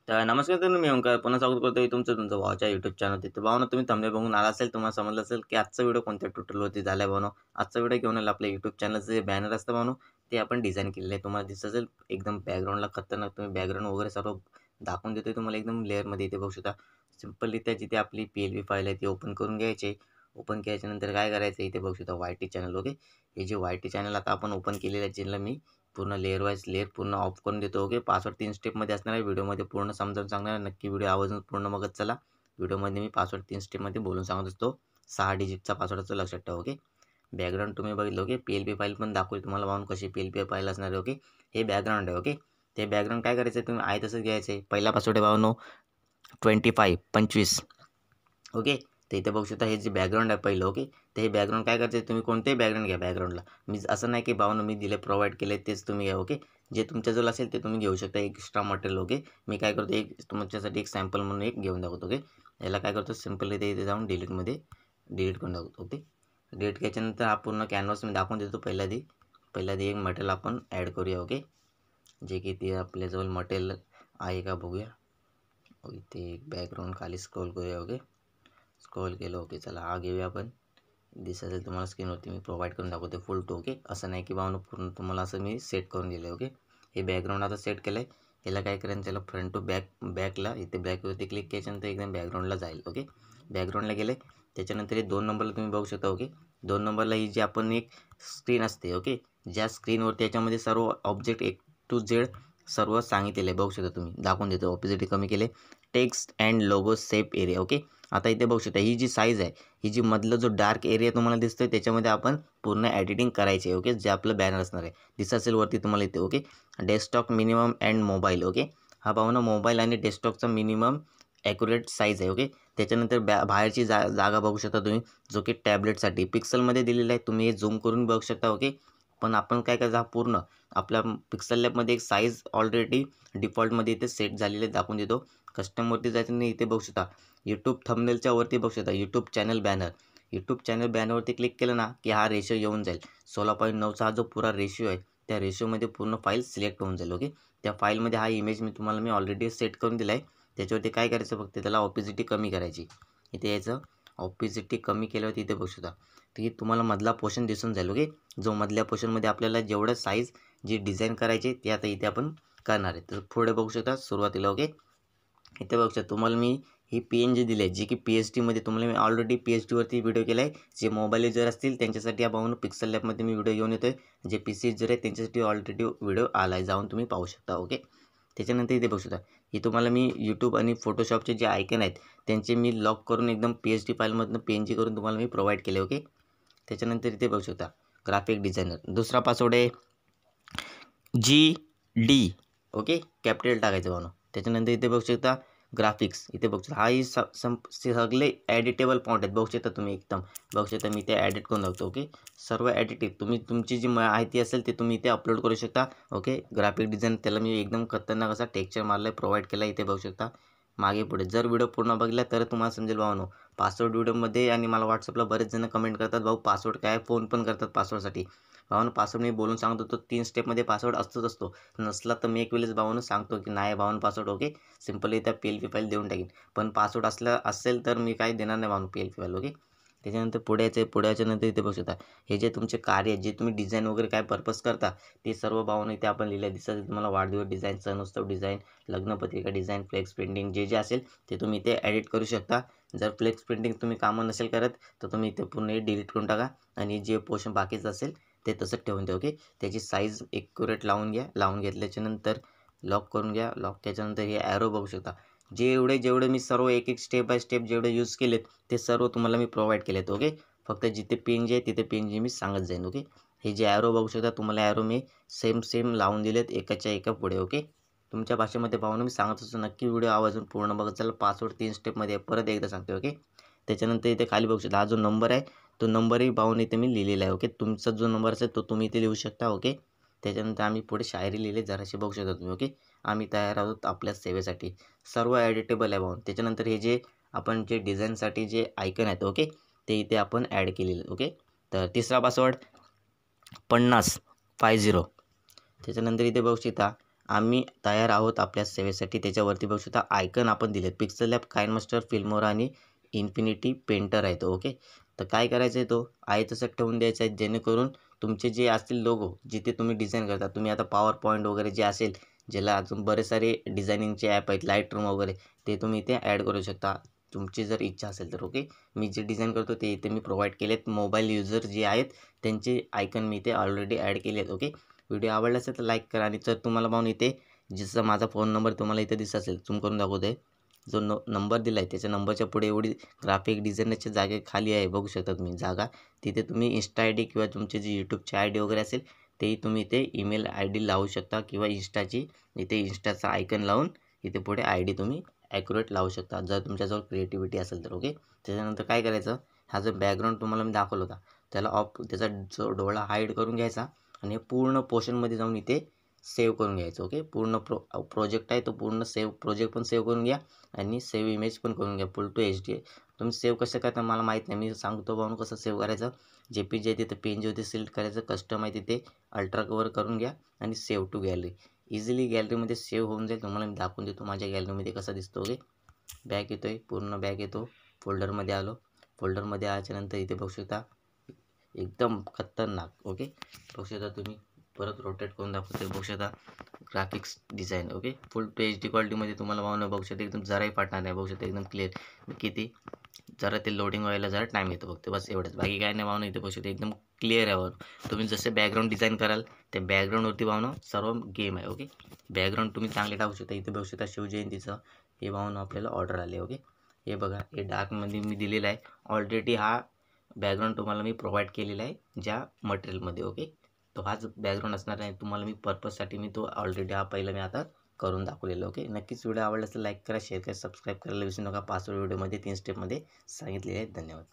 तर नमस्कार तर मी ओंकार पुन्हा स्वागत करतोय तुमचं भावाच्या यूट्यूब चॅनल. तिथे भावना तुम्ही थंबनेल बघून आला असेल, तुम्हाला समजलं असेल की आजचा व्हिडिओ कोणत्या ट्युटोरियलवरती झाला आहे भावनो. आजचा व्हिडिओ घेऊन आला आपल्या यूट्यूब चॅनलचं जे बॅनर असतं भावनो, ते आपण डिझाईन केलेलं आहे. तुम्हाला दिसत असेल एकदम बॅकग्राऊंडला खतरनाक तुम्ही बॅकग्राऊंड वगैरे सर्व दाखवून देतोय तुम्हाला एकदम लेअरमध्ये. इथे बघू शकता सिम्पलरित्या जिथे आपली PLB फाईल आहे ती ओपन करून घ्यायची. ओपन केल्याच्यानंतर काय करायचं इथे बघू शकता YT चॅनल. ओके, हे जे YT चॅनल आता आपण ओपन केलेलं आहे, ज्याला मी पूर्ण लेअर वाईज लेअर पूर्ण ऑफ करून देतो. ओके, पासवर्ड 3 स्टेपमध्ये असणार आहे. व्हिडिओमध्ये पूर्ण समजावून सांगणार आहे. नक्की व्हिडिओ आवर्जून पूर्ण बघत चला. व्हिडिओमध्ये मी पासवर्ड 3 स्टेपमध्ये बोलून सांगत असतो. 6 डिजिटचा पासवर्ड असतो, लक्षात ठेवा. ओके, बॅकग्राऊंड तुम्ही बघितलं. ओके, PLB फाईल पण दाखवली तुम्हाला पाहून कशी PLB फाईल असणार आहे. ओके, हे बॅकग्राऊंड आहे. ओके, ते बॅकग्राऊंड काय करायचं आहे तुम्ही आहे तसंच घ्यायचं आहे. पहिला पासवर्ड आहे भावांनो 25. ओके, तर इथे बघू शकता हे जे बॅकग्राऊंड आहे पहिलं. ओके, तर हे बॅकग्राऊंड काय करायचं आहे तुम्ही कोणतेही बॅकग्राऊंड घ्या. बॅकग्राऊंडला मी असं नाही की भावांनो मी दिले प्रोव्हाइड केले तेच तुम्ही घ्या. ओके, जे तुमच्याजवळ असेल ते तुम्ही घेऊ शकता एक्स्ट्रा मटेरियल. ओके, मी काय करतो एक तुमच्यासाठी एक सॅम्पल म्हणून एक घेऊन दाखवतो. ओके, याला काय करतो सिम्पली इथे जाऊन डिलीटमध्ये डिलीट करून दाखवतो. ओके, डिलीट केल्याच्यानंतर हा पूर्ण कॅनव्हास मी दाखवून देतो. पहिला एक मटेरियल आपण ॲड करूया. ओके, जे की ते आपल्याजवळ मटेरियल आहे का बघूया. इथे एक बॅकग्राऊंड खाली स्क्रॉल करूया. ओके, स्क्रॉल केलं. ओके, चला हा घेऊया आपण. दिसत असेल तुम्हाला स्क्रीनवरती मी प्रोव्हाइड करून दाखवते फुल टू. ओके, असं नाही की भावना पूर्ण तुम्हाला असं मी सेट करून दिलं आहे. ओके, हे बॅकग्राऊंड आता सेट केलं आहे. याला काय करायचं त्याला फ्रंट टू बॅकला इथे बॅकवरती क्लिक केल्याच्यानंतर एकदम बॅकग्राऊंडला जाईल. ओके, बॅकग्राऊंडला गेले त्याच्यानंतर हे 2 नंबरला तुम्ही बघू शकता. ओके, 2 नंबरला ही जी आपण एक स्क्रीन असते. ओके, ज्या स्क्रीनवरती याच्यामध्ये सर्व ऑब्जेक्ट A to Z सर्व सांगितलेलं आहे. बघू शकता तुम्ही दाखवून देतो. ऑपोजिट कमी केले. Text and logo safe area. Okay, आता इथे बघू शकता ही जी साईज आहे, ही जी मधलं जो डार्क एरिया तुम्हाला दिसतोय त्याच्यामध्ये आपण पूर्ण एडिटिंग करायची आहे. ओके, जे आपलं बॅनर असणार आहे दिसत असेल वरती तुम्हाला इथे. Okay, desktop minimum and mobile. Okay, हा भावना मोबाईल आणि डेस्कटॉपचा मिनिमम ॲक्युरेट साईज आहे. ओके, त्याच्यानंतर बाहेरची जागा बघू शकता तुम्ही, जो की टॅबलेटसाठी पिक्सलमध्ये दिलेला आहे. तुम्ही हे झूम करून बघू शकता. ओके, पण आपण काय करायचं हा पूर्ण आपल्या पिक्सल लॅबमध्ये एक साईज ऑलरेडी डिफॉल्टमध्ये इथे सेट झालेले दाखवून देतो. कस्टमवरती जायचं नाही इथे बघू शकता यूट्यूब थंबनेलच्या वरती बघू शकता YouTube channel banner. YouTube channel बॅनरवरती क्लिक केलं ना की हा रेशो येऊन जाईल. 16.9चा हा जो पुरा रेशिओ आहे त्या रेशिओमध्ये पूर्ण फाईल सिलेक्ट होऊन जाईल. ओके, त्या फाईलमध्ये हा इमेज मी ऑलरेडी सेट करून दिला आहे. त्याच्यावरती काय करायचं फक्त त्याला ऑपिसिटी कमी करायची. इथे यायचं ऑपिसिटी कमी केल्यावरती इथे बघू शकता की तुम्हाला मधला पोर्शन दिसून जाईल. ओके, जो मधल्या पोर्शनमध्ये आपल्याला जेवढं साईज जी डिझाईन करायची ते आता इथे आपण करणार आहे. तर पुढे बघू शकता सुरुवातीला. ओके, इथे बघू शकता तुम्हाला मी ही PNG दिली आहे जी की PHDमध्ये तुम्हाला मी ऑलरेडी PHDवरती व्हिडिओ केला आहे. जे मोबाईल युजर असतील त्यांच्यासाठी या भावना पिक्सल लॅबमध्ये मी व्हिडिओ घेऊन येतो आहे. जे PC युजर आहे त्यांच्यासाठी ऑलरेडी व्हिडिओ आला आहे, जाऊन तुम्ही पाहू शकता. ओके, त्याच्यानंतर इथे बघू शकता ही तुम्हाला मी यूट्यूब आणि फोटोशॉपचे जे आयकन आहेत त्यांचे मी लॉक करून एकदम PHD फाईलमधून PNG करून तुम्हाला मी प्रोव्हाइड केले. ओके, त्याच्यानंतर इथे बघू शकता ग्राफिक डिझायनर. दुसरा पासवर्ड आहे GD. ओके, कॅपिटल टाकायचं भावना. त्याच्यानंतर इथे बघू शकता ग्राफिक्स. इथे बघू शकता हा ही सगळे एडिटेबल फॉन्ट आहेत. बघू शकता तुम्ही एकदम बघू शकता मी ते एडिट करून दाखवतो. ओके, सर्व एडिटिंग तुम्ही तुमची जी माहिती असेल ते तुम्ही इथे अपलोड करू शकता. ओके, ग्राफिक डिझाईन त्याला मी एकदम खतरनाक असा टेक्स्चर मारला प्रोव्हाइड केला. इथे बघू शकता मागे पुढे जर व्हिडिओ पूर्ण बघला तर तुम्हाला समजेल भावानो. पासवर्ड व्हिडिओमध्ये आणि मला व्हॉट्सअपला बरेच जण कमेंट करतात भाऊ पासवर्ड काय, फोन पण करतात पासवर्डसाठी. भावानो पासवर्ड मी बोलून सांगत होतो 3 स्टेपमध्ये पासवर्ड असतो. नसला तर मी एक वेळेस भावानो सांगतो की नाही भावानो पासवर्ड. ओके, सिम्पली त्या PLB फाईल देऊन टाकीन. पण पासवर्ड असेल तर मी काही देणार नाही भावानो PLB फाईल. ओके, त्याच्यानंतर पुढे याच्यानंतर इथे बघू शकता हे जे तुमचे कार्य जे तुम्ही डिझाईन वगैरे काय पर्पज करता ते सर्व भावानो इथे आपण लिहिलं दिसतं. तुम्हाला वाढदिवस डिझाईन, सण उत्सव डिझाईन, लग्नपत्रिका डिझाईन, फ्लेक्स प्रिंटिंग जे असेल ते तुम्ही इथे एडिट करू शकता. जर फ्लेक्स प्रिंटिंग तुम्ही कामं नसेल करत तर तुम्ही इथे पूर्ण हे डिलीट करून टाका आणि जे पोर्शन बाकीचं असेल ते तसंच ठेवून द्या. ओके, त्याची साईज ॲक्युरेट लावून घ्या. लावून घेतल्याच्यानंतर लॉक करून घ्या. लॉक केल्याच्यानंतर हे ॲरो बघू शकता. जेवढे मी सर्व एक स्टेप बाय स्टेप जेवढे यूज केलेत ते सर्व तुम्हाला मी प्रोव्हाइड केलेत. ओके, फक्त जिथे PNG आहे तिथे PNG मी सांगत जाईन. ओके, हे जे ॲरो बघू शकता तुम्हाला ॲरो मी सेम लावून दिलेत एकाच्या एका पुढे. ओके, तुमच्या भाषेमध्ये पाहून मी सांगत असतो. नक्की व्हिडिओ आवर्जून पूर्ण बघत चला. पासवर्ड 3 स्टेपमध्ये परत एकदा सांगतो. ओके, त्याच्यानंतर इथे खाली बघू शकता हा जो नंबर आहे तो नंबरही पाहून इथे मी लिहिलेला आहे. ओके, तुमचा जो नंबर असेल तो तुम्ही इथे लिहू शकता. ओके, त्याच्यानंतर आम्ही पुढे शायरी लिहिले जराशी बघू शकता तुम्ही. ओके, आम्ही तयार आहोत आपल्या सेवेसाठी. सर्व एडिटेबल आहे भाऊन. त्याच्यानंतर हे जे आपण जे डिझाईनसाठी जे आयकन आहेत ओके ते इथे आपण ॲड केलेले. ओके, तर तिसरा पासवर्ड 50. त्याच्यानंतर इथे बघू शकता आम्ही तयार आहोत आपल्या सेवेसाठी. त्याच्यावरती बघू शकता आयकन आपण दिलेत. पिक्सल लॅब, काइनमास्टर, फिल्मोरा आणि इन्फिनिटी पेंटर आहे तो. ओके. तर काय करायचं आहे, तो आहे तसं ठेवून द्यायचा आहे, जेणेकरून तुमचे जे असतील लोगो जिथे तुम्ही डिझाईन करता, तुम्ही आता पॉवर पॉईंट वगैरे जे असेल, ज्याला अजून बरेच सारे डिझायनिंगचे ॲप आहेत, लाईटरूम वगैरे, ते तुम्ही इथे ॲड करू शकता तुमची जर इच्छा असेल तर. ओके. मी जे डिझाईन करतो ते इथे मी प्रोव्हाइड केलेत. मोबाईल युजर जे आहेत त्यांचे आयकन मी इथे ऑलरेडी ॲड केले आहेत. ओके. व्हिडिओ आवडला असेल तर लाईक करा. आणि जर तुम्हाला पाहून इथे जसं माझा फोन नंबर तुम्हाला इथे दिसत असेल, झूम करून दाखवतोय, जो नंबर दिला आहे त्याच्या नंबरच्या पुढे एवढी ग्राफिक डिझायनरच्या जागे खाली आहे, बघू शकता तुम्ही जागा. तिथे तुम्ही इन्स्टा आय डी किंवा तुमचे जे यूट्यूबचे आय डी वगैरे असेल तेही तुम्ही इथे ईमेल आय डी लावू शकता, किंवा इन्स्टाची इथे इन्स्टाचा आयकन लावून इथे पुढे आय डी तुम्ही ॲक्युरेट लावू शकता, जर तुमच्याजवळ क्रिएटिव्हिटी असेल तर. ओके. त्याच्यानंतर काय करायचं, हा जो बॅकग्राऊंड तुम्हाला मी दाखवला होता त्याला त्याचा जो डोळा हाईड करून घ्यायचा आणि हे पूर्ण पोर्शनमध्ये जाऊन इथे सेव्ह करून घ्यायचं. ओके. पूर्ण प्रोजेक्ट आहे तो पूर्ण प्रोजेक्ट पण सेव्ह करून घ्या आणि सेव्ह इमेज पण करून घ्या फुल टू HD. तुम्ही सेव्ह कसं करता मला माहीत नाही, मी सांगतो भाऊ कसं सेव्ह करायचं. JPG आहे तिथे पेन जे होते सिलेक्ट करायचं, कस्टम आहे तिथे अल्ट्रा कवर करून घ्या आणि सेव्ह टू गॅलरी. इझिली गॅलरीमध्ये सेव्ह होऊन जाईल. तुम्हाला मी दाखवून देतो माझ्या गॅलरीमध्ये कसा दिसतो. ओके. बॅक येतोय, पूर्ण बॅक येतो, फोल्डरमध्ये आलो. फोल्डरमध्ये आल्याच्यानंतर इथे बघू शकता एकदम खतरनाक. ओके. बघू शकता तुम्ही, परत रोटेट करून दाखवतो. बघू शकता graphics design. Okay. Full to HD क्वालिटीमध्ये तुम्हाला भावना बघू शकता, एकदम जराही फाटणार नाही. बघू शकता एकदम क्लिअर. किती जरा ते लोडिंग व्हायला जरा टाईम येतो फक्त, बस एवढंच, बाकी काय नाही भावना. इथे बघू शकता एकदम क्लिअर आहे. तुम्ही जसे बॅकग्राऊंड डिझाईन कराल त्या बॅकग्राऊंडवरती भावना सर्व गेम आहे. ओके. बॅकग्राऊंड तुम्ही चांगले टाकू शकता. इथे बघू शकता शिवजयंतीचं हे भावना आपल्याला ऑर्डर आले. ओके. हे बघा, हे डार्कमध्ये मी दिलेलं आहे ऑलरेडी. हा बॅकग्राऊंड तुम्हाला मी प्रोव्हाइड केलेला आहे ज्या मटेरियलमध्ये. ओके. तो हाच बॅकग्राऊंड असणार आहे तुम्हाला, मी पर्पजसाठी मी तो ऑलरेडी हा पहिला मी आता करून दाखवलेलं. ओके. नक्कीच व्हिडिओ आवडला तर लाईक करा, शेअर करा, सबस्क्राईब करायला विसरू नका. 5 व्हिडिओमध्ये 3 स्टेपमध्ये सांगितलेले आहेत. धन्यवाद.